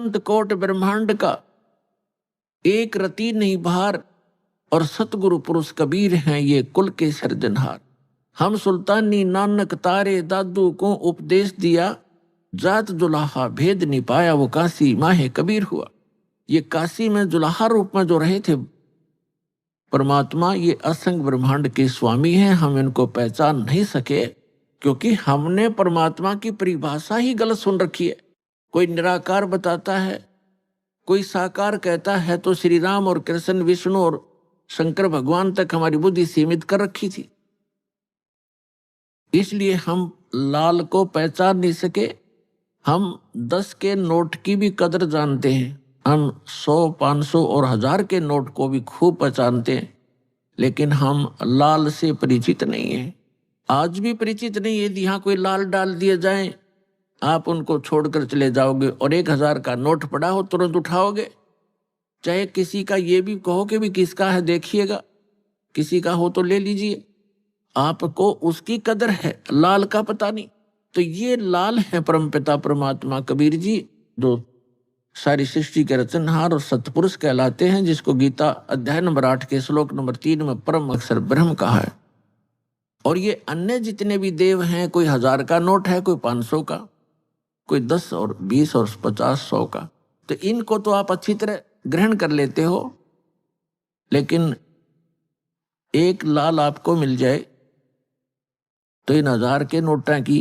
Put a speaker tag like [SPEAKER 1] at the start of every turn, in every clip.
[SPEAKER 1] अनंत coat ब्रह्मांड का एक रति नहीं भार, और सतगुरु पुरुष कबीर हैं ये कुल के सर्जनहार। हम सुल्तानी नानक तारे दादू को उपदेश दिया, जात जुलाहा भेद नहीं पाया वो काशी माहे कबीर हुआ। ये काशी में जुलाहा रूप में जो रहे थे परमात्मा, ये असंग ब्रह्मांड के स्वामी हैं। हम इनको पहचान नहीं सके क्योंकि हमने परमात्मा की परिभाषा ही गलत सुन रखी है। कोई निराकार बताता है, कोई साकार कहता है, तो श्री राम और कृष्ण विष्णु और शंकर भगवान तक हमारी बुद्धि सीमित कर रखी थी। इसलिए हम लाल को पहचान नहीं सके। हम 10 के नोट की भी कदर जानते हैं, हम 100, 500 और 1000 के नोट को भी खूब पहचानते हैं, लेकिन हम लाल से परिचित नहीं हैं। आज भी परिचित नहीं है। यदि यहाँ कोई लाल डाल दिए जाए, आप उनको छोड़कर चले जाओगे और 1000 का नोट पड़ा हो तुरंत उठाओगे। चाहे किसी का ये भी कहो कि भी किसका है देखिएगा, किसी का हो तो ले लीजिए, आपको उसकी कदर है, लाल का पता नहीं। तो ये लाल है परमपिता परमात्मा कबीर जी, जो सारी सृष्टि के रचनहार और सतपुरुष कहलाते हैं, जिसको गीता अध्याय नंबर 8 के श्लोक नंबर 3 में परम अक्षर ब्रह्म कहा है। और ये अन्य जितने भी देव हैं, कोई 1000 का नोट है, कोई 500 का, कोई 10 और 20 और 50, 100 का, तो इनको तो आप अच्छी तरह ग्रहण कर लेते हो। लेकिन एक लाल आपको मिल जाए तो इन 1000 के नोटा की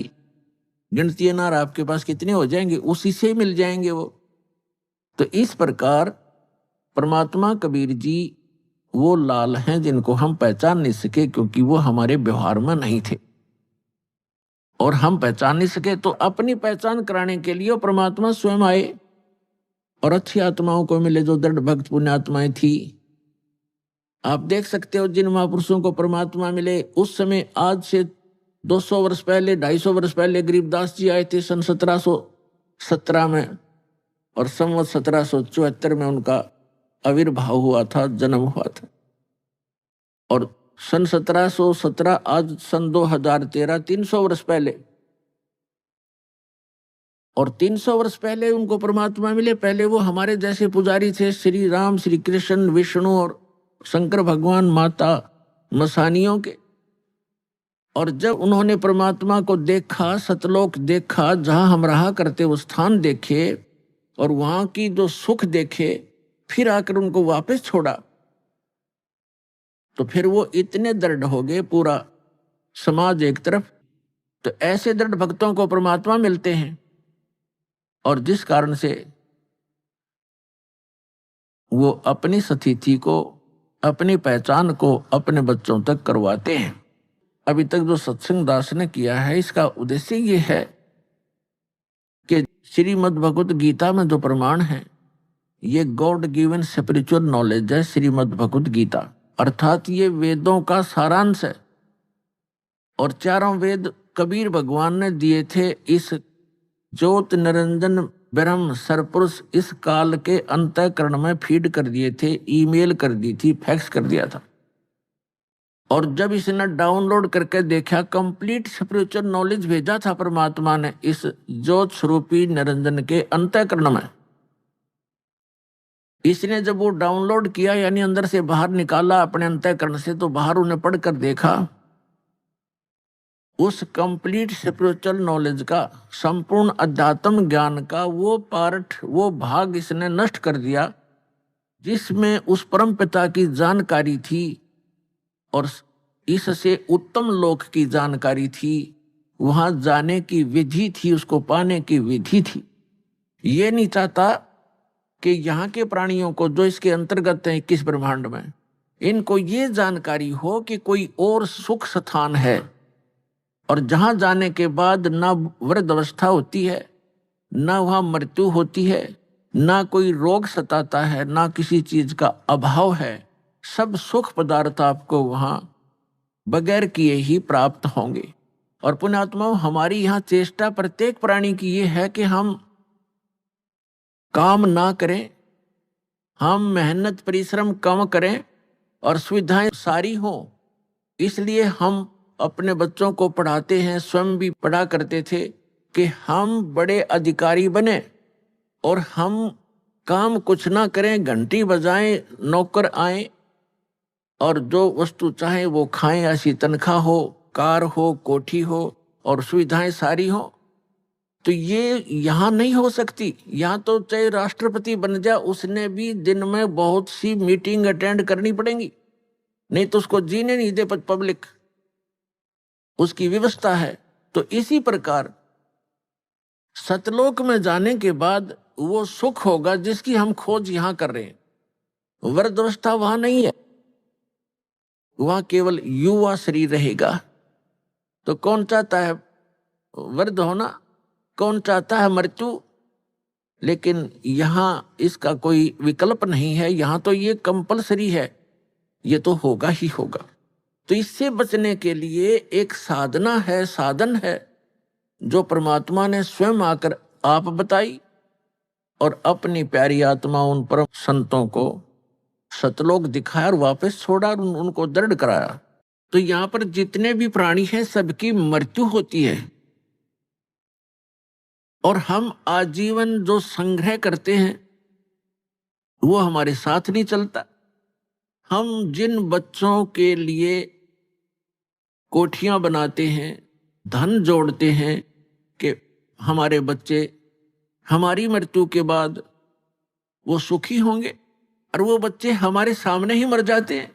[SPEAKER 1] गिनती अनार आपके पास कितने हो जाएंगे, उसी से मिल जाएंगे वो। तो इस प्रकार परमात्मा कबीर जी वो लाल हैं जिनको हम पहचान नहीं सके, क्योंकि वो हमारे व्यवहार में नहीं थे। और हम पहचान नहीं सके तो अपनी पहचान कराने के लिए परमात्मा स्वयं आए और अच्छी आत्माओं को मिले, जो दृढ़ भक्त पुण्य आत्माएं थी। आप देख सकते हो जिन महापुरुषों को परमात्मा मिले उस समय, आज से 200 वर्ष पहले, 250 वर्ष पहले गरीबदास जी आए थे सन 1717 में, और संवत 1774 में उनका आविर्भाव हुआ था, जन्म हुआ था। और सन 1717 आज सन 2013, 300 वर्ष पहले, और 300 वर्ष पहले उनको परमात्मा मिले। पहले वो हमारे जैसे पुजारी थे, श्री राम, श्री कृष्ण, विष्णु और शंकर भगवान, माता मसानियों के। और जब उन्होंने परमात्मा को देखा, सतलोक देखा, जहां हम रहा करते वो स्थान देखे और वहां की जो सुख देखे, फिर आकर उनको वापस छोड़ा, तो फिर वो इतने दृढ़ हो गए, पूरा समाज एक तरफ। तो ऐसे दृढ़ भक्तों को परमात्मा मिलते हैं, और जिस कारण से वो अपनी स्थिति को, अपनी पहचान को अपने बच्चों तक करवाते हैं। अभी तक जो सत्संग दास ने किया है, इसका उद्देश्य ये है कि श्रीमद् भगवत गीता में जो प्रमाण है, ये गॉड गिवन स्पिरिचुअल नॉलेज है। श्रीमद् भगवत गीता अर्थात ये वेदों का सारांश है, और चारों वेद कबीर भगवान ने दिए थे इस ज्योत निरंजन ब्रह्म सरपुरुष इस काल के अंतःकरण में फीड कर दिए थे, ईमेल कर दी थी, फैक्स कर दिया था। और जब इसने डाउनलोड करके देखा, कंप्लीट स्पिरिचुअल नॉलेज भेजा था परमात्मा ने इस ज्योत स्वरूपी निरंजन के अंतःकरण में। इसने जब वो डाउनलोड किया, यानी अंदर से बाहर निकाला अपने अंतःकरण से, तो बाहर उन्हें पढ़कर देखा, उस कंप्लीट स्पिरिचुअल नॉलेज का, संपूर्ण अध्यात्म ज्ञान का वो पार्ट, वो भाग इसने नष्ट कर दिया जिसमें उस परम पिता की जानकारी थी और इससे उत्तम लोक की जानकारी थी, वहां जाने की विधि थी, उसको पाने की विधि थी। ये नहीं चाहता कि यहाँ के प्राणियों को जो इसके अंतर्गत हैं 21 ब्रह्मांड में, इनको ये जानकारी हो कि कोई और सुख स्थान है, और जहां जाने के बाद ना वृद्ध अवस्था होती है, ना वहां मृत्यु होती है, ना कोई रोग सताता है, ना किसी चीज का अभाव है। सब सुख पदार्थ आपको वहां बगैर किए ही प्राप्त होंगे। और पुण्यात्माओं, हमारी यहाँ चेष्टा प्रत्येक प्राणी की ये है कि हम काम ना करें, हम मेहनत परिश्रम कम करें और सुविधाएं सारी हों। इसलिए हम अपने बच्चों को पढ़ाते हैं, स्वयं भी पढ़ा करते थे कि हम बड़े अधिकारी बने, और हम काम कुछ ना करें, घंटी बजाएं, नौकर आए और जो वस्तु चाहे वो खाएं, ऐसी तनख्वाह हो, कार हो, कोठी हो और सुविधाएं सारी हो, तो ये यहाँ नहीं हो सकती। यहाँ तो चाहे राष्ट्रपति बन जाए, उसने भी दिन में बहुत सी मीटिंग अटेंड करनी पड़ेंगी, नहीं तो उसको जीने नहीं दे पब्लिक, उसकी व्यवस्था है। तो इसी प्रकार सतलोक में जाने के बाद वो सुख होगा जिसकी हम खोज यहाँ कर रहे हैं। वृद्धावस्था वहां नहीं है, वहां केवल युवा शरीर रहेगा। तो कौन चाहता है वृद्ध होना, कौन चाहता है मृत्यु? लेकिन यहाँ इसका कोई विकल्प नहीं है, यहाँ तो ये कंपलसरी है, ये तो होगा ही होगा। तो इससे बचने के लिए एक साधना है, साधन है, जो परमात्मा ने स्वयं आकर आप बताई और अपनी प्यारी आत्मा उन परम संतों को सतलोक दिखाया और वापस छोड़ा और उनको दृढ़ कराया। तो यहाँ पर जितने भी प्राणी हैं सबकी मृत्यु होती है, और हम आजीवन जो संग्रह करते हैं वो हमारे साथ नहीं चलता। हम जिन बच्चों के लिए कोठियां बनाते हैं, धन जोड़ते हैं कि हमारे बच्चे हमारी मृत्यु के बाद वो सुखी होंगे, और वो बच्चे हमारे सामने ही मर जाते हैं।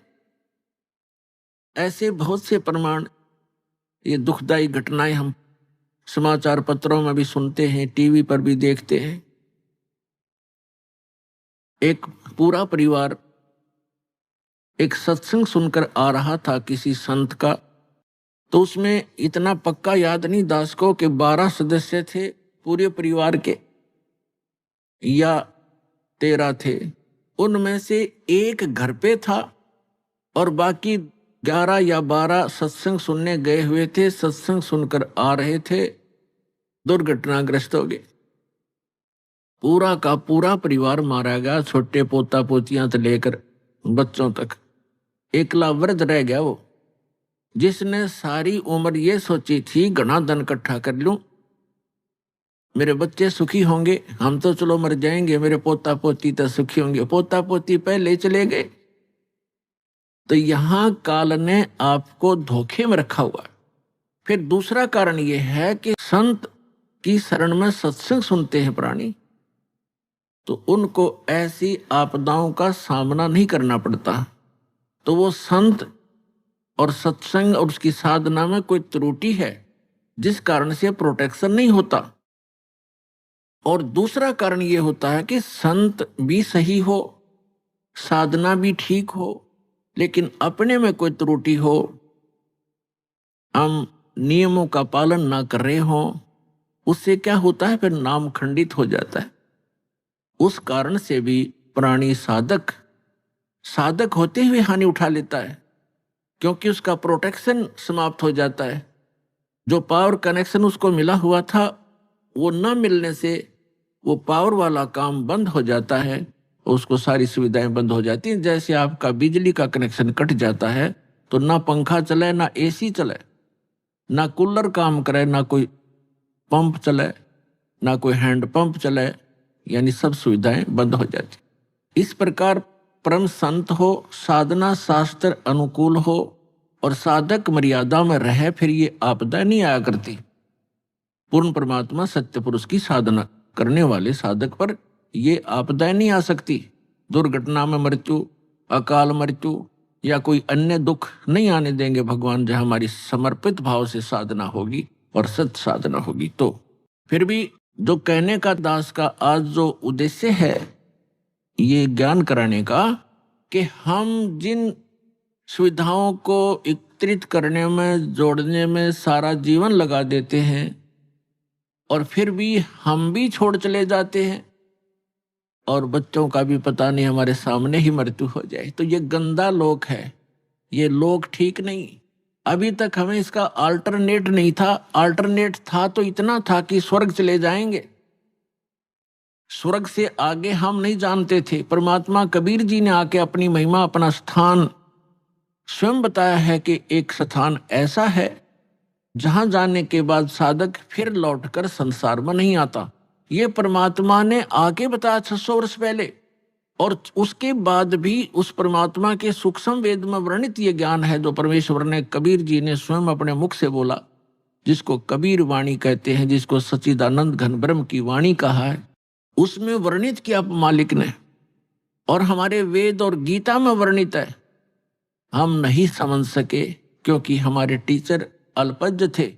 [SPEAKER 1] ऐसे बहुत से प्रमाण, ये दुखदाई घटनाएं हम समाचार पत्रों में भी सुनते हैं, टीवी पर भी देखते हैं। एक पूरा परिवार एक सत्संग सुनकर आ रहा था किसी संत का, तो उसमें इतना पक्का याद नहीं दास को कि 12 सदस्य थे पूरे परिवार के या 13 थे। उनमें से एक घर पे था और बाकी 11 या 12 सत्संग सुनने गए हुए थे, सत्संग सुनकर आ रहे थे, दुर्घटनाग्रस्त हो गए। पूरा का पूरा परिवार मारा गया, छोटे पोता पोतियां से लेकर बच्चों तक। एकला वृद्ध रह गया वो, जिसने सारी उम्र ये सोची थी घना धन इकट्ठा कर लूं, मेरे बच्चे सुखी होंगे, हम तो चलो मर जाएंगे, मेरे पोता पोती तो सुखी होंगे। पोता पोती पहले चले गए। तो यहां काल ने आपको धोखे में रखा हुआ। फिर दूसरा कारण यह है कि संत की शरण में सत्संग सुनते हैं प्राणी, तो उनको ऐसी आपदाओं का सामना नहीं करना पड़ता। तो वो संत और सत्संग और उसकी साधना में कोई त्रुटि है जिस कारण से प्रोटेक्शन नहीं होता। और दूसरा कारण ये होता है कि संत भी सही हो, साधना भी ठीक हो, लेकिन अपने में कोई त्रुटि हो, हम नियमों का पालन ना कर रहे हो, उससे क्या होता है, फिर नाम खंडित हो जाता है। उस कारण से भी प्राणी साधक होते हुए हानि उठा लेता है, क्योंकि उसका प्रोटेक्शन समाप्त हो जाता है। जो पावर कनेक्शन उसको मिला हुआ था वो न मिलने से वो पावर वाला काम बंद हो जाता है, उसको सारी सुविधाएं बंद हो जाती हैं। जैसे आपका बिजली का कनेक्शन कट जाता है तो ना पंखा चले, ना एसी चले, ना कूलर काम करे, ना कोई पंप चले, ना कोई हैंड पंप चले, यानी सब सुविधाएं बंद हो जाती। इस प्रकार परम संत हो, साधना शास्त्र अनुकूल हो और साधक मर्यादा में रहे, फिर ये आपदा नहीं आया करती। पूर्ण परमात्मा सत्य पुरुष की साधना करने वाले साधक पर ये आपदाएं नहीं आ सकती। दुर्घटना में मृत्यु, अकाल मृत्यु या कोई अन्य दुख नहीं आने देंगे भगवान, जहां हमारी समर्पित भाव से साधना होगी और सत्य साधना होगी। तो फिर भी जो कहने का दास का आज जो उद्देश्य है ये ज्ञान कराने का, कि हम जिन सुविधाओं को एकत्रित करने में, जोड़ने में सारा जीवन लगा देते हैं और फिर भी हम भी छोड़ चले जाते हैं, और बच्चों का भी पता नहीं, हमारे सामने ही मृत्यु हो जाए, तो ये गंदा लोक है, ये लोक ठीक नहीं। अभी तक हमें इसका अल्टरनेट नहीं था। अल्टरनेट था तो इतना था कि स्वर्ग चले जाएंगे, स्वर्ग से आगे हम नहीं जानते थे। परमात्मा कबीर जी ने आके अपनी महिमा, अपना स्थान स्वयं बताया है कि एक स्थान ऐसा है जहां जाने के बाद साधक फिर लौटकर संसार में नहीं आता। ये परमात्मा ने आके बताया 600 वर्ष पहले, और उसके बाद भी उस परमात्मा के सूक्ष्म वेद में वर्णित ये ज्ञान है जो परमेश्वर ने, कबीर जी ने स्वयं अपने मुख से बोला, जिसको कबीर वाणी कहते हैं, जिसको सच्चिदानंद घन ब्रह्म की वाणी कहा है, उसमें वर्णित किया मालिक ने, और हमारे वेद और गीता में वर्णित है। हम नहीं समझ सके क्योंकि हमारे टीचर अल्पज्ञ थे,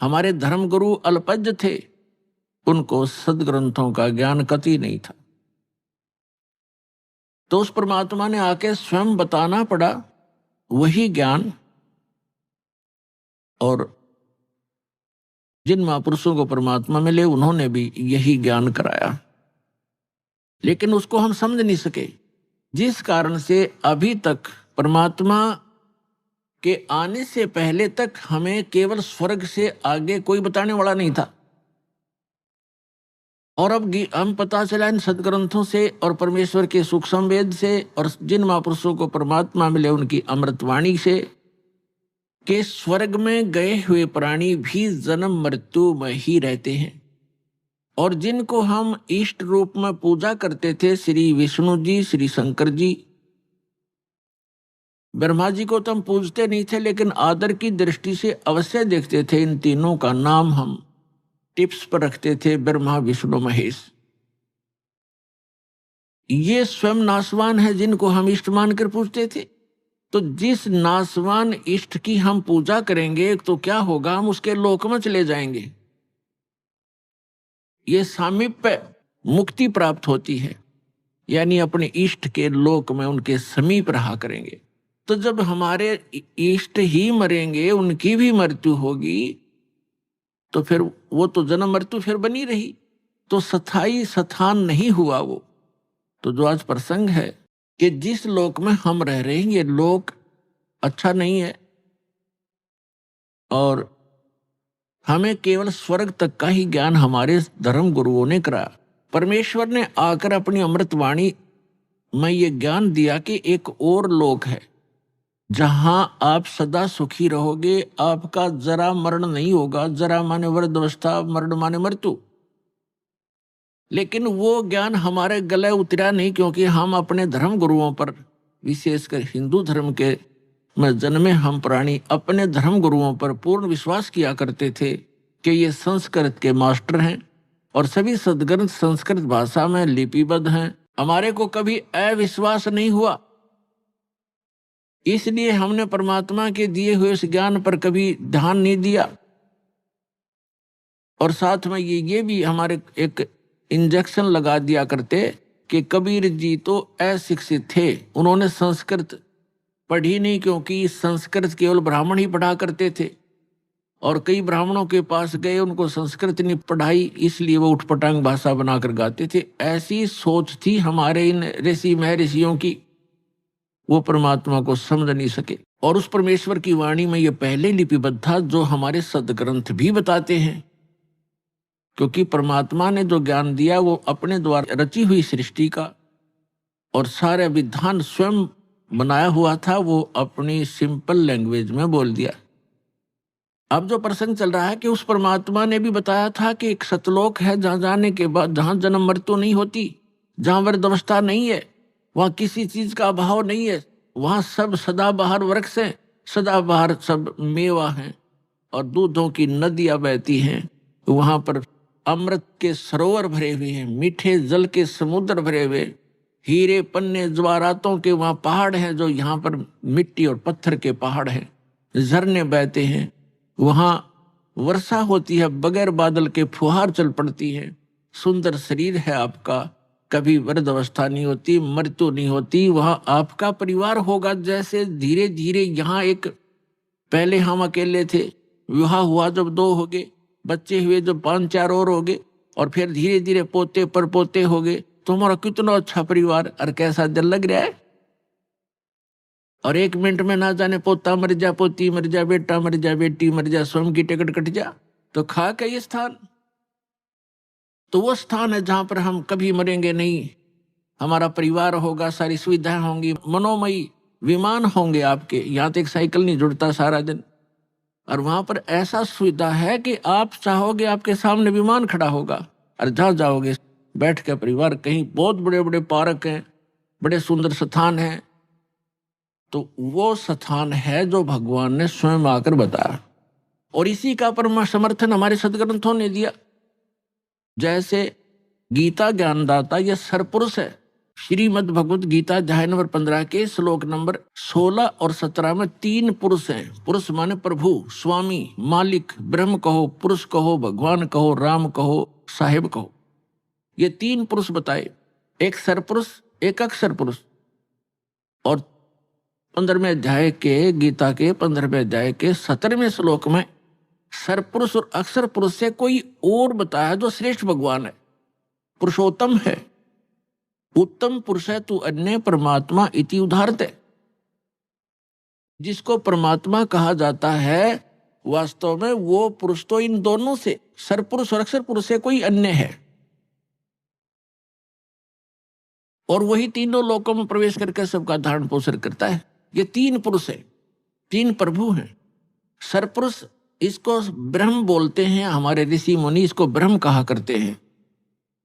[SPEAKER 1] हमारे धर्मगुरु अल्पज्ञ थे, उनको सदग्रंथों का ज्ञान कतई नहीं था। तो उस परमात्मा ने आके स्वयं बताना पड़ा वही ज्ञान, और जिन महापुरुषों को परमात्मा मिले उन्होंने भी यही ज्ञान कराया, लेकिन उसको हम समझ नहीं सके, जिस कारण से अभी तक परमात्मा के आने से पहले तक हमें केवल स्वर्ग से आगे कोई बताने वाला नहीं था। और अब हम पता चला इन सदग्रंथों से और परमेश्वर के सूक्ष्म वेद से और जिन महापुरुषों को परमात्मा मिले उनकी अमृतवाणी से, कि स्वर्ग में गए हुए प्राणी भी जन्म मृत्यु में ही रहते हैं। और जिनको हम इष्ट रूप में पूजा करते थे, श्री विष्णु जी, श्री शंकर जी, ब्रह्मा जी को तो हम पूजते नहीं थे, लेकिन आदर की दृष्टि से अवश्य देखते थे। इन तीनों का नाम हम टिप्स पर रखते थे, ब्रह्मा विष्णु महेश। ये स्वयं नासवान है जिनको हम इष्ट मानकर पूजते थे। तो जिस नासवान इष्ट की हम पूजा करेंगे तो क्या होगा, हम उसके लोक में चले जाएंगे। ये सामीप्य मुक्ति प्राप्त होती है, यानी अपने इष्ट के लोक में उनके समीप रहा करेंगे। तो जब हमारे इष्ट ही मरेंगे, उनकी भी मृत्यु होगी, तो फिर वो तो जन्म मृत्यु फिर बनी रही, तो स्थायी स्थान नहीं हुआ वो। तो जो आज प्रसंग है कि जिस लोक में हम रह रहे हैं ये लोक अच्छा नहीं है, और हमें केवल स्वर्ग तक का ही ज्ञान हमारे धर्म गुरुओं ने कराया। परमेश्वर ने आकर अपनी अमृतवाणी में ये ज्ञान दिया कि एक और लोक है जहां आप सदा सुखी रहोगे, आपका जरा मरण नहीं होगा। जरा माने वृद्धावस्था, मरण माने मृत्यु। लेकिन वो ज्ञान हमारे गले उतरा नहीं, क्योंकि हम अपने धर्म गुरुओं पर, विशेषकर हिंदू धर्म के में जन्मे हम प्राणी, अपने धर्म गुरुओं पर पूर्ण विश्वास किया करते थे कि ये संस्कृत के मास्टर हैं और सभी सदग्रंथ संस्कृत भाषा में लिपिबद्ध हैं। हमारे को कभी अविश्वास नहीं हुआ, इसलिए हमने परमात्मा के दिए हुए इस ज्ञान पर कभी ध्यान नहीं दिया। और साथ में ये भी हमारे एक इंजेक्शन लगा दिया करते कि कबीर जी तो अशिक्षित थे, उन्होंने संस्कृत पढ़ी नहीं, क्योंकि संस्कृत केवल ब्राह्मण ही पढ़ा करते थे, और कई ब्राह्मणों के पास गए, उनको संस्कृत नहीं पढ़ाई, इसलिए वो उठपटांग भाषा बनाकर गाते थे। ऐसी सोच थी हमारे इन ऋषि महर्षियों की, वो परमात्मा को समझ नहीं सके। और उस परमेश्वर की वाणी में ये पहले लिपिबद्ध था, जो हमारे सदग्रंथ भी बताते हैं, क्योंकि परमात्मा ने जो ज्ञान दिया वो अपने द्वारा रची हुई सृष्टि का और सारा विधान स्वयं बनाया हुआ था, वो अपनी सिंपल लैंग्वेज में बोल दिया। अब जो प्रसंग चल रहा है कि उस परमात्मा ने भी बताया था कि एक सतलोक है जहां जाने के बाद, जहां जन्म मृत्यु नहीं होती, जहां वृद्धावस्था नहीं है, वहां किसी चीज का अभाव नहीं है, वहां सब सदाबहार वृक्ष हैं, सदाबहार सब मेवा हैं और दूधों की नदियां बहती हैं। वहां पर अमृत के सरोवर भरे हुए हैं, मीठे जल के समुद्र भरे हुए, हीरे पन्ने जवाहरातों के वहां पहाड़ हैं, जो यहाँ पर मिट्टी और पत्थर के पहाड़ हैं, झरने बहते हैं, वहां वर्षा होती है, बगैर बादल के फुहार चल पड़ती है, सुंदर शरीर है आपका, कभी वृद्धावस्था नहीं होती, मृत्यु नहीं होती, वहां आपका परिवार होगा। जैसे धीरे धीरे यहाँ एक, पहले हम अकेले थे, विवाह हुआ जब 2 हो गए, बच्चे हुए जब 5-4 और हो गए, और फिर धीरे धीरे पोते पर पोते हो गए, तो हमारा कितना अच्छा परिवार, और कैसा दिल लग रहा है। और 1 मिनट में ना जाने पोता मर जा, पोती मर जा, बेटा मर जा, बेटी मर जा, स्वयं की टिकट कट जा, तो खाक है ये स्थान। तो वो स्थान है जहां पर हम कभी मरेंगे नहीं, हमारा परिवार होगा, सारी सुविधाएं होंगी, मनोमयी विमान होंगे आपके। यहाँ तो एक साइकिल नहीं जुड़ता सारा दिन, और वहां पर ऐसा सुविधा है कि आप चाहोगे आपके सामने विमान खड़ा होगा, और जहाँ जाओगे बैठ के परिवार, कहीं बहुत बड़े बड़े पार्क हैं, बड़े सुंदर स्थान हैं, तो वो स्थान है जो भगवान ने स्वयं आकर बताया। और इसी का परम समर्थन हमारे सदग्रंथों ने दिया। जैसे गीता ज्ञानदाता यह सरपुरुष है। श्रीमद् भगवत गीता अध्याय नंबर 15 के श्लोक नंबर 16 और 17 में 3 पुरुष हैं। पुरुष माने प्रभु, स्वामी, मालिक, ब्रह्म कहो, पुरुष कहो, भगवान कहो, राम कहो, साहेब कहो। ये 3 पुरुष बताए, एक सरपुरुष, एक अक्षर पुरुष। और 15वें अध्याय के गीता के 15वें अध्याय के 17वें श्लोक में सरपुरुष और अक्षर पुरुष से कोई और बताया जो श्रेष्ठ भगवान है, पुरुषोत्तम है। उत्तम पुरुष है तू अन्य परमात्मा इति उदाहरते। जिसको परमात्मा कहा जाता है वास्तव में वो पुरुष तो इन दोनों से, सरपुरुष और अक्षर पुरुष से कोई अन्य है। और वही तीनों लोकों में प्रवेश करके सबका धारण पोषण करता है। ये 3 पुरुष है, 3 प्रभु हैं। सरपुरुष इसको ब्रह्म बोलते हैं, हमारे ऋषि मुनि इसको ब्रह्म कहा करते हैं।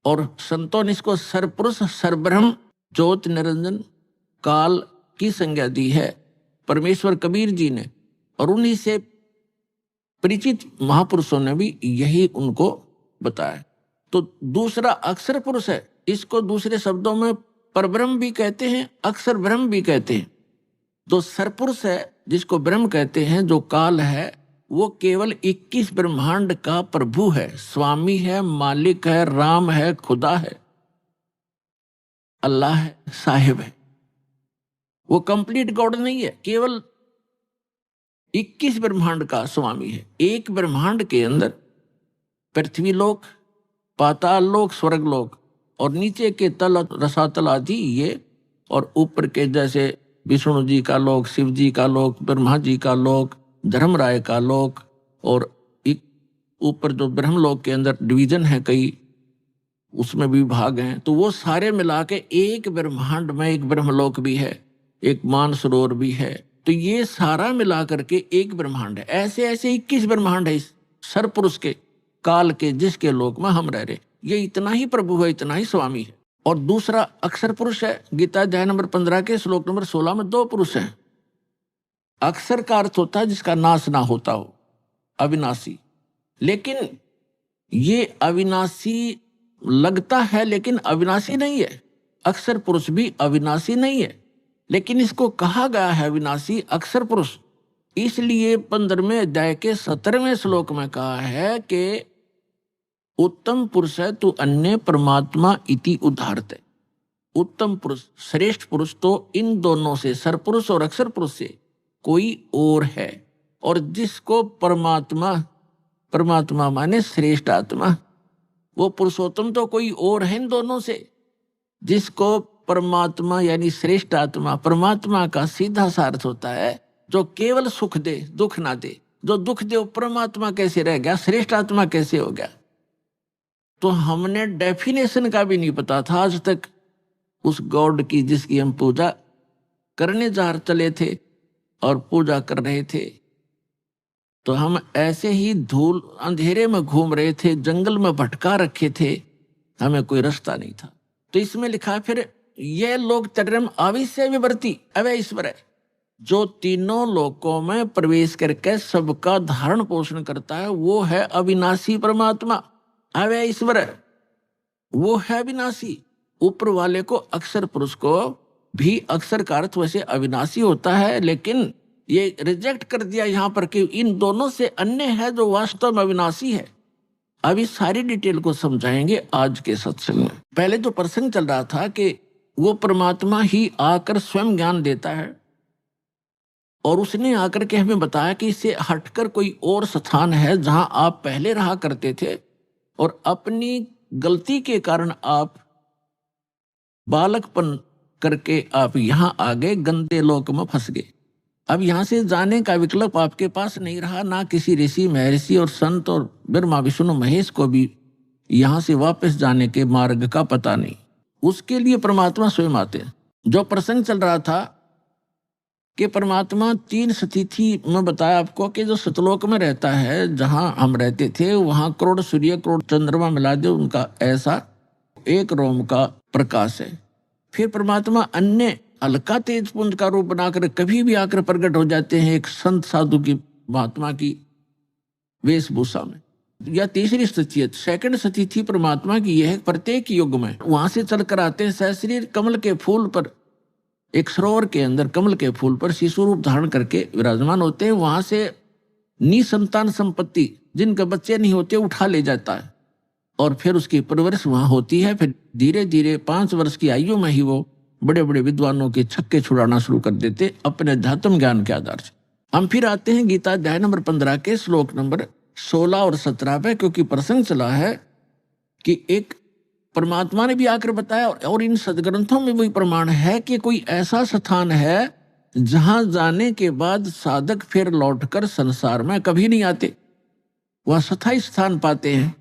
[SPEAKER 1] और संतों ने इसको सरपुरुष, सरब्रह्म, ज्योत निरंजन, काल की संज्ञा दी है परमेश्वर कबीर जी ने। और उन्हीं से परिचित महापुरुषों ने भी यही उनको बताया। तो दूसरा अक्षर पुरुष है, इसको दूसरे शब्दों में परब्रह्म भी कहते हैं, अक्षर ब्रह्म भी कहते हैं। जो सरपुरुष है जिसको ब्रह्म कहते हैं, जो काल है, वो केवल 21 ब्रह्मांड का प्रभु है, स्वामी है, मालिक है, राम है, खुदा है, अल्लाह है, साहिब है। वो कंप्लीट गॉड नहीं है, केवल 21 ब्रह्मांड का स्वामी है। एक ब्रह्मांड के अंदर पृथ्वी लोक, पाताल लोक, स्वर्ग लोक, और नीचे के तल रसातल आदि ये, और ऊपर के जैसे विष्णु जी का लोक, शिव जी का लोक, ब्रह्मा जी का लोक, धर्मराय का लोक, और एक ऊपर जो ब्रह्मलोक के अंदर डिवीजन है कई, उसमें भी भाग हैं। तो वो सारे मिला के एक ब्रह्मांड में एक ब्रह्मलोक भी है, एक मानसरोवर भी है। तो ये सारा मिला करके एक ब्रह्मांड है। ऐसे ऐसे 21 ब्रह्मांड है इस सरपुरुष के, काल के, जिसके लोक में हम रह रहे। ये इतना ही प्रभु है, इतना ही स्वामी है। और दूसरा अक्षर पुरुष है। गीता अध्याय नंबर 15 के श्लोक नंबर 16 में 2 पुरुष हैं। अक्षर का अर्थ होता है जिसका नाश ना होता हो, अविनाशी। लेकिन ये अविनाशी लगता है लेकिन अविनाशी नहीं है। अक्षर पुरुष भी अविनाशी नहीं है, लेकिन इसको कहा गया है अविनाशी अक्षर पुरुष, इसलिए 15वें अध्याय के 17वें श्लोक में कहा है कि उत्तम पुरुष है तू अन्य परमात्मा इति उदाहरते। उत्तम पुरुष, श्रेष्ठ पुरुष तो इन दोनों से, सरपुरुष और अक्षर पुरुष से कोई और है। और जिसको परमात्मा, परमात्मा माने श्रेष्ठ आत्मा, वो पुरुषोत्तम तो कोई और है इन दोनों से। जिसको परमात्मा यानी श्रेष्ठ आत्मा, परमात्मा का सीधा सा अर्थ होता है जो केवल सुख दे, दुख ना दे। जो दुख दे वो परमात्मा कैसे रह गया, श्रेष्ठ आत्मा कैसे हो गया? तो हमने डेफिनेशन का भी नहीं पता था आज तक उस गॉड की जिसकी हम पूजा करने जा चले थे और पूजा कर रहे थे। तो हम ऐसे ही धूल अंधेरे में घूम रहे थे, जंगल में भटका रखे थे, हमें कोई रास्ता नहीं था। तो इसमें लिखा फिर ये लोग तर्रम आविष्य विवर्ती अवय ईश्वर है, जो तीनों लोकों में प्रवेश करके सबका धारण पोषण करता है, वो है अविनाशी परमात्मा, अवय ईश्वर है, वो है अविनाशी। ऊपर वाले को अक्षर पुरुष को भी अक्षर का अर्थ वैसे अविनाशी होता है, लेकिन ये रिजेक्ट कर दिया यहाँ पर कि इन दोनों से अन्य है जो वास्तव में अविनाशी है। अभी सारी डिटेल को समझाएंगे आज के सत्संग में। पहले जो प्रसंग चल रहा था कि वो परमात्मा ही आकर स्वयं ज्ञान देता है, और उसने आकर के हमें बताया कि इससे हटकर कोई और स्थान है जहां आप पहले रहा करते थे, और अपनी गलती के कारण आप बालकपन करके आप यहां आ गए, गंदे लोक में फंस गए। अब यहां से जाने का विकल्प आपके पास नहीं रहा, ना किसी ऋषि, महर्षि और संत और ब्रह्मा विष्णु महेश को भी यहां से वापस जाने के मार्ग का पता नहीं। उसके लिए परमात्मा स्वयं आते हैं। जो प्रसंग चल रहा था कि परमात्मा तीन स्थिति में बताया आपको कि जो सतलोक में रहता है, जहां हम रहते थे, वहां करोड़ सूर्य करोड़ चंद्रमा मिला दे उनका ऐसा एक रोम का प्रकाश है। फिर परमात्मा अन्य हल्का तेज पुंज का रूप बनाकर कभी भी आकर प्रकट हो जाते हैं एक संत साधु की महात्मा की वेशभूषा में। या तीसरी स्थिति है, सेकंड स्थिति परमात्मा की यह प्रत्येक युग में वहां से चलकर आते हैं सहस्रीर कमल के फूल पर, एक सरोवर के अंदर कमल के फूल पर शिशु रूप धारण करके विराजमान होते हैं। वहां से निसंतान संपत्ति जिनके बच्चे नहीं होते उठा ले जाता है और फिर उसकी परवरिश वहां होती है। फिर धीरे धीरे 5 वर्ष की आयु में ही वो बड़े बड़े विद्वानों के छक्के छुड़ाना शुरू कर देते अपने अध्यात्म ज्ञान के आधार से। हम फिर आते हैं गीता अध्याय नंबर 15 के श्लोक नंबर 16 और 17 पे, क्योंकि प्रसंग चला है कि एक परमात्मा ने भी आकर बताया और इन सदग्रंथों में वही प्रमाण है कि कोई ऐसा स्थान है जहां जाने के बाद साधक फिर लौटकर संसार में कभी नहीं आते, वह स्थायी स्थान पाते हैं।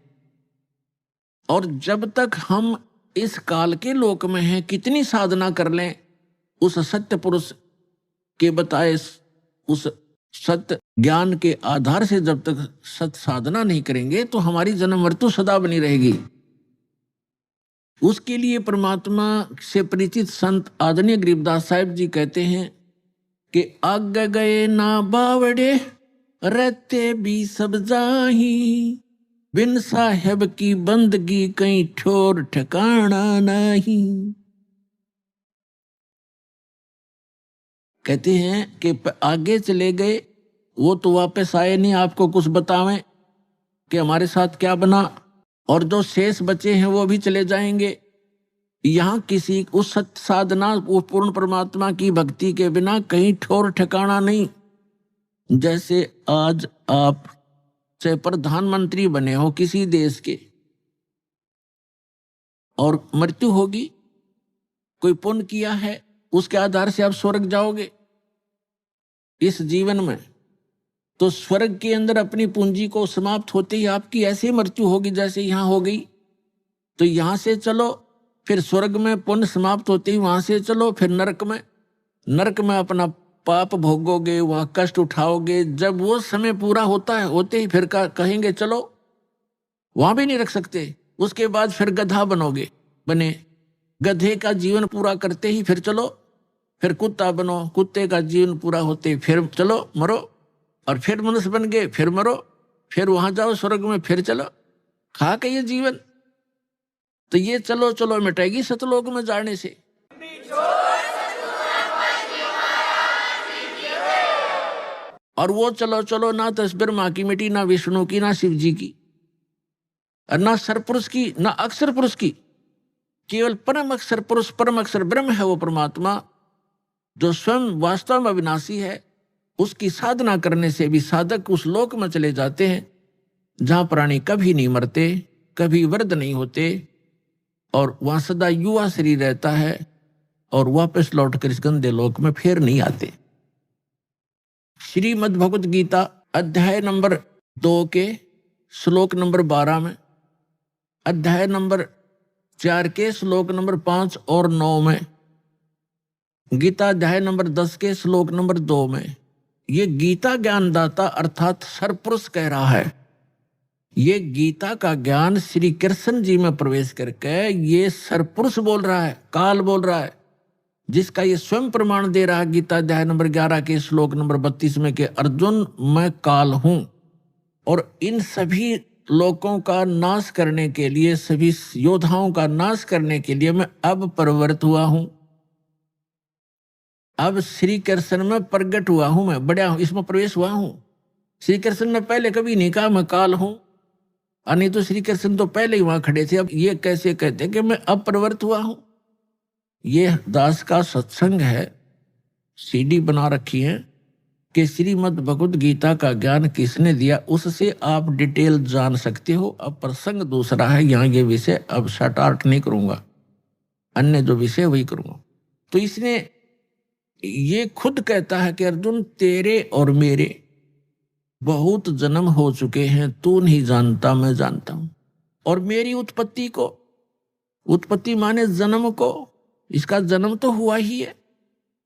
[SPEAKER 1] और जब तक हम इस काल के लोक में हैं, कितनी साधना कर लें, उस सत्य पुरुष के बताए उस सत्य ज्ञान के आधार से जब तक सत्य साधना नहीं करेंगे तो हमारी जन्म मृत्यु सदा बनी रहेगी। उसके लिए परमात्मा से परिचित संत आदरणीय गरीबदास साहिब जी कहते हैं कि आगे गए ना बावड़े रहते भी सब जाही, बिन साहेब की बंदगी कहीं ठोर ठिकाना नहीं। कहते हैं कि आगे चले गए वो तो वापस आए नहीं आपको कुछ बतावें कि हमारे साथ क्या बना, और जो शेष बचे हैं वो भी चले जाएंगे। यहाँ किसी उस सत्य साधना उस पूर्ण परमात्मा की भक्ति के बिना कहीं ठोर ठिकाना नहीं। जैसे आज आप चाहे प्रधानमंत्री बने हो किसी देश के और मृत्यु होगी, कोई पुण्य किया है उसके आधार से आप स्वर्ग जाओगे इस जीवन में, तो स्वर्ग के अंदर अपनी पूंजी को समाप्त होते ही आपकी ऐसी मृत्यु होगी जैसे यहाँ हो गई। तो यहाँ से चलो, फिर स्वर्ग में पुण्य समाप्त होते ही वहां से चलो, फिर नरक में अपना पाप भोगोगे, वहां कष्ट उठाओगे। जब वो समय पूरा होता है होते ही फिर कहेंगे चलो, वहां भी नहीं रख सकते। उसके बाद फिर गधा बने गधे का जीवन पूरा करते ही फिर चलो, फिर कुत्ता बनो, कुत्ते का जीवन पूरा होते फिर चलो मरो, और फिर मनुष्य बन गए फिर मरो, फिर वहां जाओ स्वर्ग में फिर चलो। खा के ये जीवन, तो ये चलो चलो मिटेगी सतलोक में जाने से। और वो चलो चलो ना तो ब्रह्मा की मिट्टी, ना विष्णु की, ना शिव जी की, और ना सरपुरुष की, ना अक्षर पुरुष की, केवल परम अक्षर पुरुष परम अक्षर ब्रह्म है वो परमात्मा जो स्वयं वास्तव में अविनाशी है। उसकी साधना करने से भी साधक उस लोक में चले जाते हैं जहां प्राणी कभी नहीं मरते, कभी वृद्ध नहीं होते, और वहां सदा युवा शरीर रहता है और वापस लौटकर इस गंदे लोक में फिर नहीं आते। श्रीमद् भगवत गीता अध्याय नंबर 2 के श्लोक नंबर 12 में, अध्याय नंबर 4 के श्लोक नंबर 5 और 9 में, गीता अध्याय नंबर 10 के श्लोक नंबर 2 में, ये गीता ज्ञानदाता अर्थात सरपुरुष कह रहा है। ये गीता का ज्ञान श्री कृष्ण जी में प्रवेश करके ये सरपुरुष बोल रहा है, काल बोल रहा है, जिसका ये स्वयं प्रमाण दे रहा है गीता अध्याय नंबर 11 के श्लोक नंबर 32 में कि अर्जुन मैं काल हूं और इन सभी लोगों का नाश करने के लिए, सभी योद्धाओं का नाश करने के लिए मैं अब प्रवृत्त हुआ हूं। अब श्री कृष्ण में प्रकट हुआ हूं, मैं बड़ा हूं, इसमें प्रवेश हुआ हूं। श्री कृष्ण ने पहले कभी नहीं कहा मैं काल हूं, और नहीं तो श्री कृष्ण तो पहले ही वहां खड़े थे। अब ये कैसे कहते हैं कि मैं अब प्रवृत्त हुआ हूं। ये दास का सत्संग है, सीडी बना रखी है कि श्रीमद् भगवत गीता का ज्ञान किसने दिया, उससे आप डिटेल जान सकते हो। अब प्रसंग दूसरा है, यहाँ ये विषय अब शॉर्ट आउट नहीं करूंगा, अन्य जो विषय वही करूंगा। तो इसने ये खुद कहता है कि अर्जुन तेरे और मेरे बहुत जन्म हो चुके हैं, तू नहीं जानता मैं जानता हूं। और मेरी उत्पत्ति को, उत्पत्ति माने जन्म को, इसका जन्म तो हुआ ही है,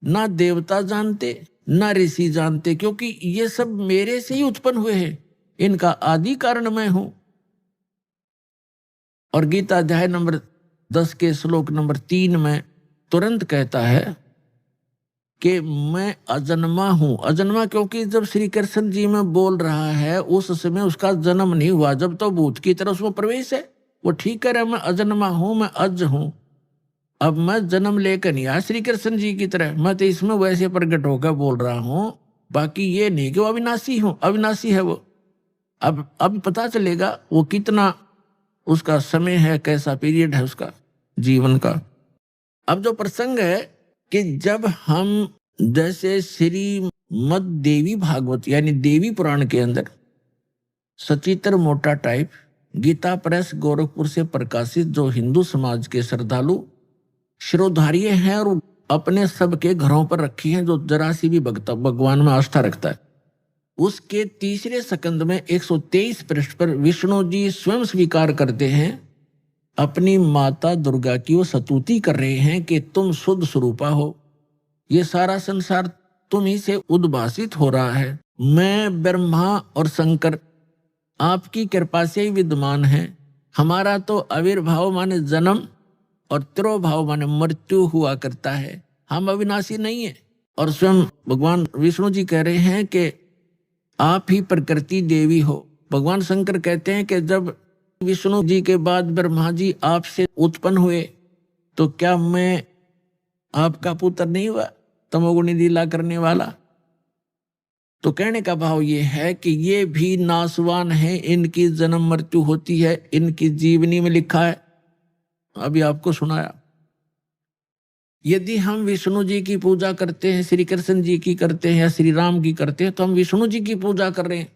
[SPEAKER 1] ना देवता जानते ना ऋषि जानते, क्योंकि ये सब मेरे से ही उत्पन्न हुए हैं, इनका आदि कारण मैं हूं। और गीता अध्याय नंबर 10 के श्लोक नंबर 3 में तुरंत कहता है कि मैं अजन्मा हूं। अजन्मा क्योंकि जब श्री कृष्ण जी में बोल रहा है उस समय उसका जन्म नहीं हुआ, जब तो भूत की तरह उसमें प्रवेश है। वो ठीक कह रहा है, मैं अजन्मा हूं, मैं अज हूं। अब मैं जन्म लेकर नहीं आया श्री कृष्ण जी की तरह, मैं तो इसमें वैसे प्रकट होकर बोल रहा हूं। बाकी ये नहीं कि वो अविनाशी हूं, अविनाशी है वो। अब पता चलेगा वो कितना उसका समय है, कैसा पीरियड है उसका जीवन का। अब जो प्रसंग है कि जब हम जैसे श्रीमद देवी भागवत यानी देवी पुराण के अंदर सचित्र मोटा टाइप गीता प्रेस गोरखपुर से प्रकाशित जो हिंदू समाज के श्रद्धालु शिरोधार्य हैं और अपने सबके घरों पर रखी हैं, जो जरा सी भी भगवान में आस्था रखता है, उसके तीसरे स्कंद में 123 पृष्ठ पर विष्णु जी स्वयं स्वीकार करते हैं अपनी माता दुर्गा की वो स्तुति कर रहे हैं कि तुम शुद्ध स्वरूपा हो, ये सारा संसार तुम ही से उद्भासित हो रहा है। मैं ब्रह्मा और शंकर आपकी कृपा से ही विद्यमान है। हमारा तो आविर्भाव माने जन्म और तिरोभाव माने मृत्यु हुआ करता है, हम अविनाशी नहीं है। और स्वयं भगवान विष्णु जी कह रहे हैं कि आप ही प्रकृति देवी हो। भगवान शंकर कहते हैं कि जब विष्णु जी के बाद ब्रह्मा जी आपसे उत्पन्न हुए तो क्या मैं आपका पुत्र नहीं हुआ, तमोगुणी लीला करने वाला। तो कहने का भाव ये है कि ये भी नासवान है, इनकी जन्म मृत्यु होती है, इनकी जीवनी में लिखा है, अभी आपको सुनाया। यदि हम विष्णु जी की पूजा करते हैं, श्री कृष्ण जी की करते हैं या श्री राम की करते हैं, तो हम विष्णु जी की पूजा कर रहे हैं।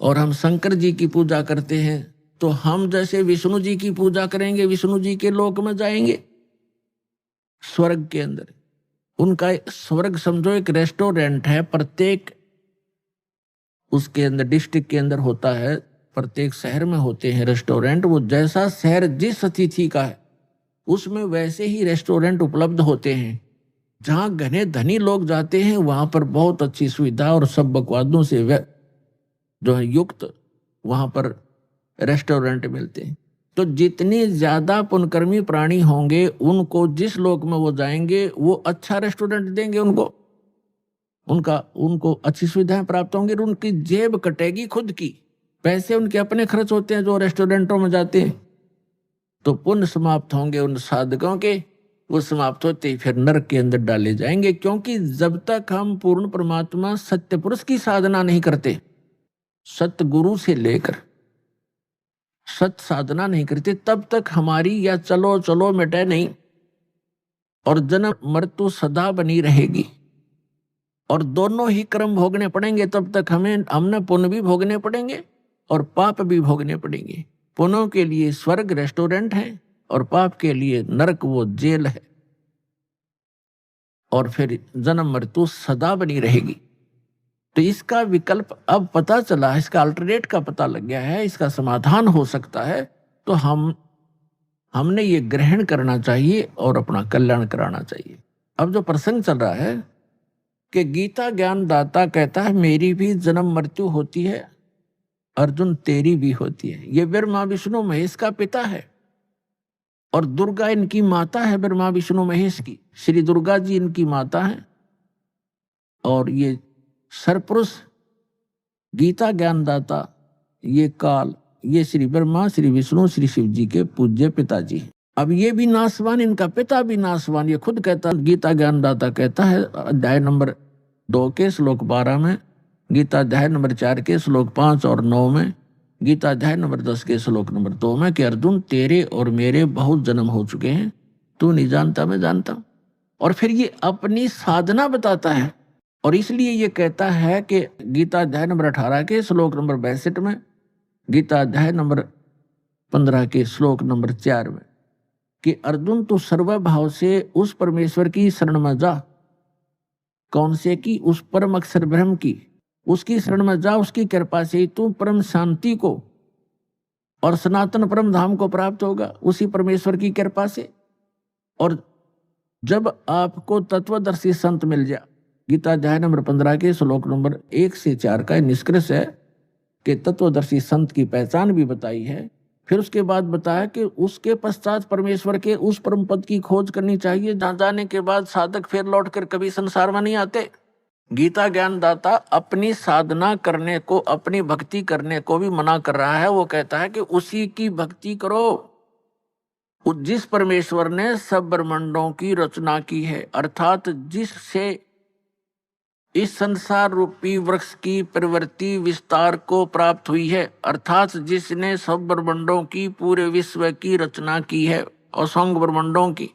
[SPEAKER 1] और हम शंकर जी की पूजा करते हैं तो हम जैसे विष्णु जी की पूजा करेंगे, विष्णु जी के लोक में जाएंगे, स्वर्ग के अंदर। उनका स्वर्ग समझो एक रेस्टोरेंट है, प्रत्येक उसके अंदर डिस्ट्रिक्ट के अंदर होता है, प्रत्येक शहर में होते हैं रेस्टोरेंट। वो जैसा शहर जिस अतिथि का है उसमें वैसे ही रेस्टोरेंट उपलब्ध होते हैं। जहां घने धनी लोग जाते हैं वहां पर बहुत अच्छी सुविधा और सब बकवादों से जो है युक्त वहां पर रेस्टोरेंट मिलते हैं। तो जितने ज्यादा पुण्यकर्मी प्राणी होंगे उनको जिस लोक में वो जाएंगे वो अच्छा रेस्टोरेंट देंगे, उनको अच्छी सुविधाएं प्राप्त होंगी, उनकी जेब कटेगी खुद की, पैसे उनके अपने खर्च होते हैं जो रेस्टोरेंटों में जाते हैं। तो पुण्य समाप्त होंगे उन साधकों के, वो समाप्त होते ही फिर नरक के अंदर डाले जाएंगे। क्योंकि जब तक हम पूर्ण परमात्मा सत्य पुरुष की साधना नहीं करते, सत्य गुरु से लेकर सत्य साधना नहीं करते, तब तक हमारी या चलो चलो मिटे नहीं और जन्म मृत्यु सदा बनी रहेगी। और दोनों ही क्रम भोगने पड़ेंगे, तब तक हमने पुण्य भी भोगने पड़ेंगे और पाप भी भोगने पड़ेंगे। पुण्यों के लिए स्वर्ग रेस्टोरेंट है और पाप के लिए नरक वो जेल है, और फिर जन्म मृत्यु सदा बनी रहेगी। तो इसका विकल्प अब पता चला, इसका अल्टरनेट का पता लग गया है, इसका समाधान हो सकता है। तो हमने ये ग्रहण करना चाहिए और अपना कल्याण कराना चाहिए। अब जो प्रसंग चल रहा है कि गीता ज्ञान दाता कहता है मेरी भी जन्म मृत्यु होती है, अर्जुन तेरी भी होती है। ये ब्रह्मा विष्णु महेश का पिता है और दुर्गा इनकी माता है, ब्रह्मा विष्णु महेश की। श्री दुर्गा जी इनकी माता है और ये सरपुरुष गीता ज्ञानदाता ये काल, ये श्री ब्रह्मा श्री विष्णु श्री शिव जी के पूज्य पिताजी। अब ये भी नासवान, इनका पिता भी नासवान। ये खुद कहता, गीता ज्ञानदाता कहता है अध्याय नंबर 2 के श्लोक 12 में, गीता अध्याय नंबर 4 के श्लोक 5 और 9 में, गीता अध्याय नंबर 10 के श्लोक नंबर 2 में कि अर्जुन तेरे और मेरे बहुत जन्म हो चुके हैं, तू नहीं जानता मैं जानता हूं। और फिर ये अपनी साधना बताता है और इसलिए ये कहता है कि गीता अध्याय नंबर 18 के श्लोक नंबर 62 में, गीता अध्याय नंबर 15 के श्लोक नंबर 4 में कि अर्जुन तू सर्वभाव से उस परमेश्वर की शरण में जा। कौन से की? उस परम अक्षर ब्रह्म की, उसकी शरण में जा। उसकी कृपा से तू परम शांति को और सनातन परम धाम को प्राप्त होगा, उसी परमेश्वर की कृपा से। और जब आपको तत्वदर्शी संत मिल जाए, गीता अध्याय नंबर 15 के श्लोक नंबर 1 से 4 का निष्कर्ष है कि तत्वदर्शी संत की पहचान भी बताई है। फिर उसके बाद बताया कि उसके पश्चात परमेश्वर के उस परम पद की खोज करनी चाहिए जहां जाने के बाद साधक फिर लौटकर कभी संसार में नहीं आते। गीता ज्ञानदाता अपनी साधना करने को, अपनी भक्ति करने को भी मना कर रहा है। वो कहता है कि उसी की भक्ति करो जिस परमेश्वर ने सब ब्रह्मांडों की रचना की है, अर्थात जिससे इस संसार रूपी वृक्ष की प्रवृत्ति विस्तार को प्राप्त हुई है, अर्थात जिसने सब ब्रह्मांडों की, पूरे विश्व की रचना की है, असंख्य ब्रह्मांडों की,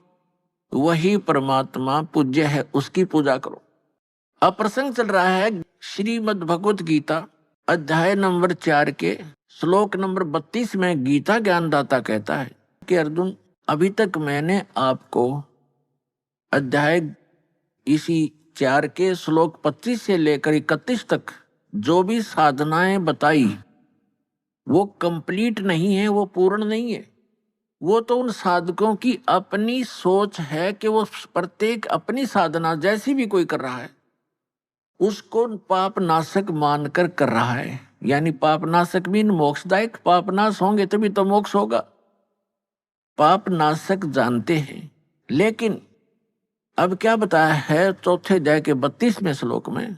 [SPEAKER 1] वही परमात्मा पूज्य है, उसकी पूजा करो। अब प्रसंग चल रहा है श्रीमद् भगवत गीता अध्याय नंबर 4 के श्लोक नंबर 32 में। गीता ज्ञानदाता कहता है कि अर्जुन, अभी तक मैंने आपको अध्याय इसी 4 के श्लोक 25 से लेकर 31 तक जो भी साधनाएं बताई वो कंप्लीट नहीं है, वो पूर्ण नहीं है। वो तो उन साधकों की अपनी सोच है कि वो प्रत्येक अपनी साधना जैसी भी कोई कर रहा है उसको पाप नाशक मानकर कर रहा है। यानी पाप नाशक भी मोक्षदायक, पाप नाश होंगे तभी तो मोक्ष होगा। पाप नाशक जानते हैं, लेकिन अब क्या बताया है चौथे अध्याय के 32वें श्लोक में,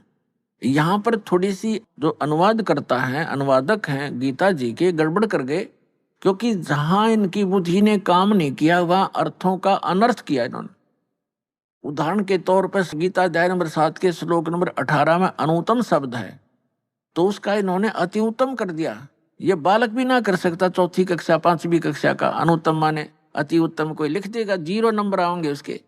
[SPEAKER 1] यहां पर थोड़ी सी जो अनुवाद करता है, अनुवादक हैं गीता जी के, गड़बड़ कर गए, क्योंकि जहां इनकी बुद्धि ने काम नहीं किया वहां अर्थों का अनर्थ किया इन्होंने। उदाहरण के तौर पर गीता अध्याय नंबर 7 के श्लोक नंबर 18 में अनुत्तम शब्द है, तो उसका इन्होंने अति उत्तम कर दिया। ये बालक भी ना कर सकता, चौथी कक्षा 5वीं कक्षा का। अनुत्तम माने अति उत्तम, कोई लिख देगा 0 नंबर आएंगे उसके,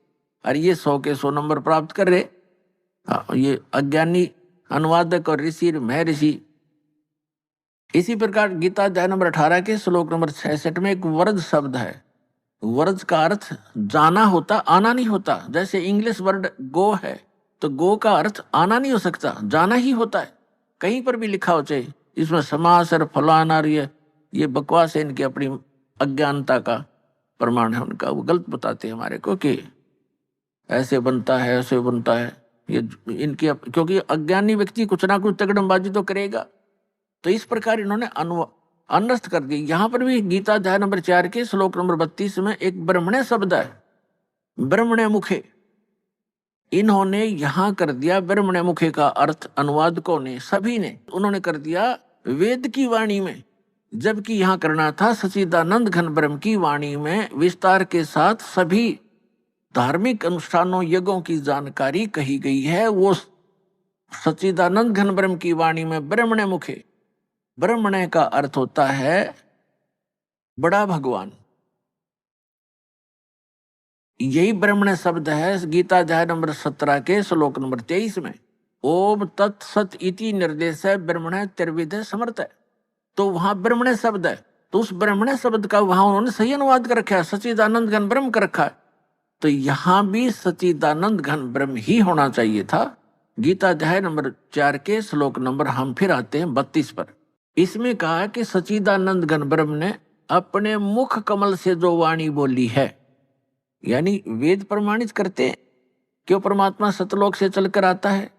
[SPEAKER 1] और ये 100 के 100 नंबर प्राप्त कर रहे। ये अज्ञानी अनुवादक और ऋषि महर्षि। इसी प्रकार गीता अध्याय नंबर 18 के श्लोक नंबर 66 में एक वर्ज शब्द है। वर्ज का अर्थ जाना होता, आना नहीं होता। जैसे इंग्लिश वर्ड गो है, तो गो का अर्थ आना नहीं हो सकता, जाना ही होता है। कहीं पर भी लिखा हो चाहे इसमें समास और फलाना, ये बकवास है, इनकी अपनी अज्ञानता का प्रमाण है उनका। वो गलत बताते हैं हमारे को कि ऐसे बनता है, ऐसे बनता है। ये इनकी क्योंकि अज्ञानी व्यक्ति कुछ ना कुछ तगड़मबाजी तो करेगा, तो इस प्रकार इन्होंने अनर्थ कर दी। यहां पर भी गीता अध्याय नंबर 4 के श्लोक नंबर 32 में एक ब्रह्मण्य शब्द है, ब्रह्मण्य मुखे। इन्होंने यहां कर दिया ब्रह्मण्य मुखे का अर्थ, अनुवादकों ने, सभी ने, उन्होंने कर दिया वेद की वाणी में, जबकि यहां करना था सच्चिदानंद घन ब्रह्म की वाणी में। विस्तार के साथ सभी धार्मिक अनुष्ठानों, यज्ञों की जानकारी कही गई है। वो सच्चिदानंद घन ब्रह्म की वाणी में ब्रह्मण्य मुखे, ब्रह्मण्य का अर्थ होता है बड़ा भगवान। यही ब्रह्मण्य शब्द है गीता अध्याय नंबर 17 के श्लोक नंबर 23 में। ओम तत्सत इति निर्देश है ब्रह्मण्य त्रिविध समर्थ है। तो वहां ब्रह्मण्य शब्द है, तो उस ब्रह्मण्य शब्द का वहां उन्होंने सही अनुवाद कर रखा है, सच्चिदानंद घन ब्रह्म कर रखा है। तो यहां भी सच्चिदानंद घन ब्रह्म ही होना चाहिए था। गीता अध्याय नंबर 4 के श्लोक नंबर, हम फिर आते हैं 32 पर। इसमें कहा है कि सच्चिदानंद घन ब्रह्म ने अपने मुख कमल से जो वाणी बोली है, यानी वेद प्रमाणित करते हैं कि वो परमात्मा सतलोक से चलकर आता है।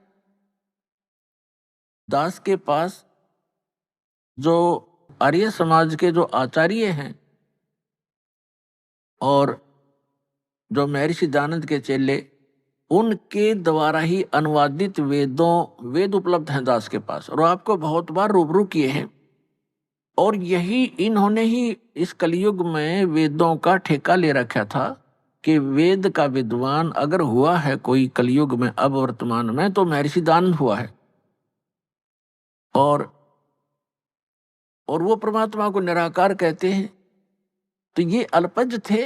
[SPEAKER 1] दास के पास जो आर्य समाज के जो आचार्य हैं और जो महर्षि दयानंद के चेले, उनके द्वारा ही अनुवादित वेद उपलब्ध हैं दास के पास, और आपको बहुत बार रूबरू किए हैं। और यही इन्होंने ही इस कलयुग में वेदों का ठेका ले रखा था कि वेद का विद्वान अगर हुआ है कोई कलयुग में, अब वर्तमान में, तो महर्षि दयानंद हुआ है। और वो परमात्मा को निराकार कहते हैं। तो ये अल्पज थे,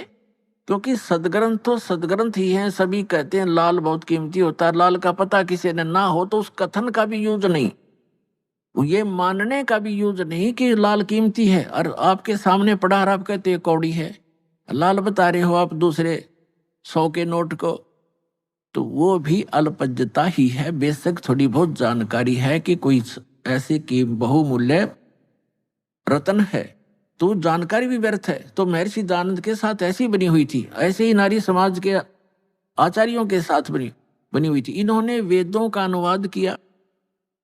[SPEAKER 1] क्योंकि सदग्रंथ तो सदग्रंथ ही हैं। सभी कहते हैं लाल बहुत कीमती होता है, लाल का पता किसी ने ना हो तो उस कथन का भी यूज नहीं, ये मानने का भी यूज नहीं कि लाल कीमती है। और आपके सामने पड़ा और आप कहते हैं कौड़ी है, लाल बता रहे हो आप दूसरे 100 के नोट को, तो वो भी अल्पज्यता ही है। बेशक थोड़ी बहुत जानकारी है कि कोई ऐसे की बहुमूल्य रतन है, तो जानकारी भी व्यर्थ है। तो महर्षि दयानंद के साथ ऐसी बनी हुई थी। ऐसे ही नारी समाज के आचार्यों के साथ बनी बनी हुई थी। इन्होंने वेदों का अनुवाद किया,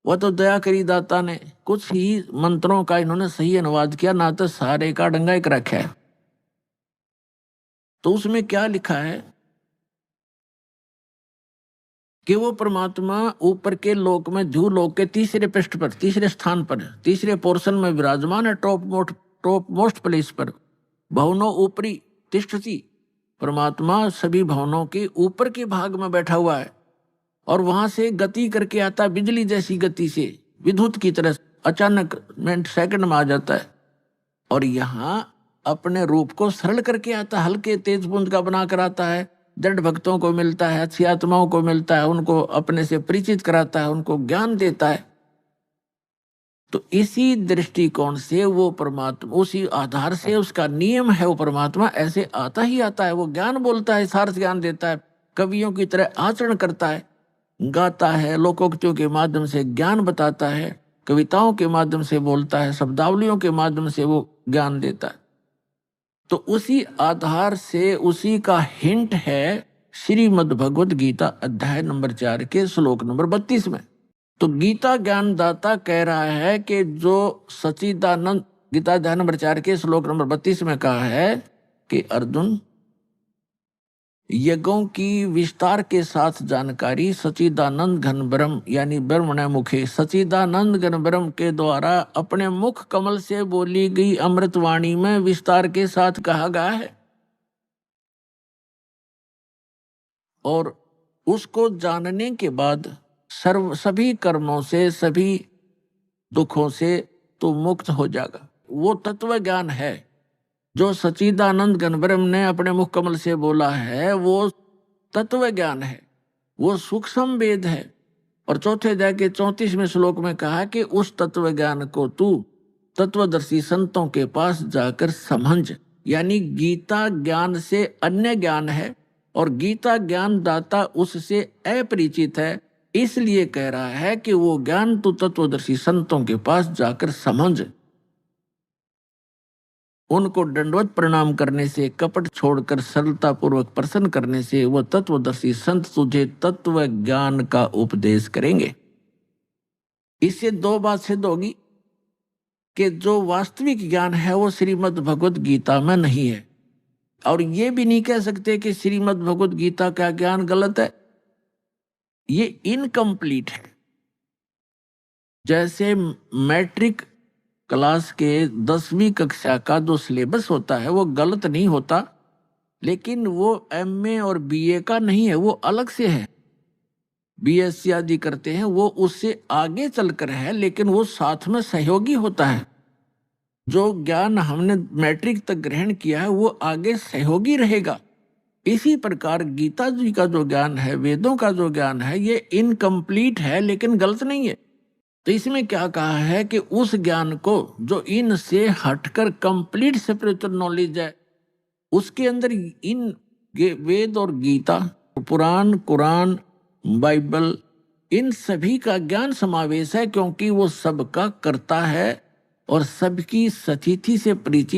[SPEAKER 1] वह तो दया करी दाता ने, कुछ ही मंत्रों का इन्होंने सही अनुवाद किया, ना तो सारे का डंगा एक रखा है। तो उसमें क्या लिखा है कि वो परमात्मा ऊपर के लोक में ध्रुव लोक के तीसरे पृष्ठ पर, तीसरे स्थान पर, तीसरे पोर्शन में विराजमान है, टॉप मोस्ट प्लेस पर। भवनों ऊपरी तिष्ठति, परमात्मा सभी भवनों के ऊपर के भाग में बैठा हुआ है और वहां से गति करके आता है, बिजली जैसी गति से, विद्युत की तरह अचानक मिनट सेकंड में आ जाता है। और यहाँ अपने रूप को सरल करके आता, हल्के तेज पुंज का बना कर आता है, दृढ़ भक्तों को मिलता है, अच्छी आत्माओं को मिलता है, उनको अपने से परिचित कराता है, उनको ज्ञान देता है। तो इसी दृष्टिकोण से वो परमात्मा, उसी आधार से उसका नियम है, वो परमात्मा ऐसे आता ही आता है। वो ज्ञान बोलता है, सार्थ ज्ञान देता है, कवियों की तरह आचरण करता है, गाता है, लोकोक्तियों के माध्यम से ज्ञान बताता है, कविताओं के माध्यम से बोलता है, शब्दावलियों के माध्यम से वो ज्ञान देता है। तो उसी आधार से उसी का हिंट है श्रीमद् भगवद गीता अध्याय नंबर 4 के श्लोक नंबर 32 में। तो गीता ज्ञानदाता कह रहा है कि जो सच्चिदानंद, गीता अध्याय नंबर 4 के श्लोक नंबर 32 में कहा है कि अर्जुन, यज्ञों की विस्तार के साथ जानकारी सच्चिदानंद घन ब्रह्म यानी ब्रह्मण्य मुखे सच्चिदानंद घन ब्रह्म के द्वारा अपने मुख कमल से बोली गई अमृतवाणी में विस्तार के साथ कहा गया है। और उसको जानने के बाद सभी कर्मों से, सभी दुखों से तो मुक्त हो जाएगा। वो तत्व ज्ञान है जो सच्चिदानंद घन ब्रह्म ने अपने मुख कमल से बोला है, वो तत्व ज्ञान है, वो सूक्ष्म वेद है। और चौथे अध्याय के 34वें श्लोक में कहा कि उस तत्व ज्ञान को तू तत्वदर्शी संतों के पास जाकर समझ, यानी गीता ज्ञान से अन्य ज्ञान है और गीता ज्ञान दाता उससे अपरिचित है, इसलिए कह रहा है कि वो ज्ञान तू तत्वदर्शी संतों के पास जाकर समझ। उनको दंडवत प्रणाम करने से, कपट छोड़कर सरलता पूर्वक प्रसन्न करने से वह तत्वदर्शी संत तुझे तत्व ज्ञान का उपदेश करेंगे। इससे दो बात सिद्ध होगी कि जो वास्तविक ज्ञान है वो श्रीमद् भगवद गीता में नहीं है, और ये भी नहीं कह सकते कि श्रीमद् भगवद गीता का ज्ञान गलत है, ये इनकम्प्लीट है। जैसे मैट्रिक क्लास के 10वीं कक्षा का जो सिलेबस होता है वो गलत नहीं होता, लेकिन वो एमए और बीए का नहीं है, वो अलग से है। बीएससी आदि करते हैं वो उससे आगे चलकर है, लेकिन वो साथ में सहयोगी होता है। जो ज्ञान हमने मैट्रिक तक ग्रहण किया है वो आगे सहयोगी रहेगा। इसी प्रकार गीता जी का जो ज्ञान है, वेदों का जो ज्ञान है, ये इनकम्प्लीट है लेकिन गलत नहीं है। तो इसमें क्या कहा है कि उस ज्ञान को जो इनसे हटकर कंप्लीट स्पिरिचुअल नॉलेज है, उसके अंदर इन वेद और गीता, पुराण, कुरान, बाइबल, इन सभी का ज्ञान समावेश है, क्योंकि वो सबका करता है और सबकी स्थिति से परिचित